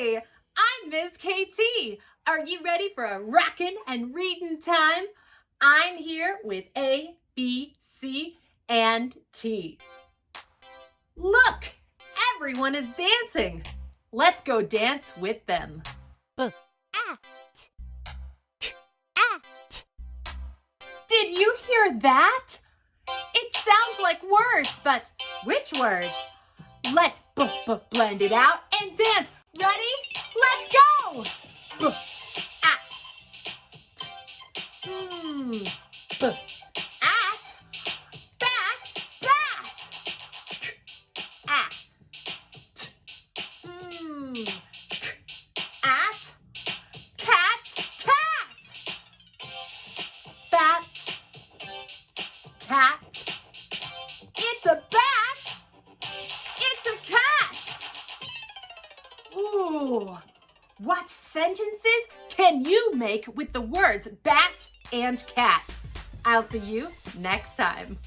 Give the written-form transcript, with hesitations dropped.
Hey, I'm Mizz KT. Are you ready for a rockin' and reading time? I'm here with A, B, C, and T. Look, everyone is dancing. Let's go dance with them. At. Did you hear that? It sounds like words, but which words? Let's blend it out and dance. Ready? Let's go! At. At. Bat. Bat. At. At. Cat. Cat. Bat. Cat. It's a bat. It's a cat. Ooh. What sentences can you make with the words bat and cat? I'll see you next time.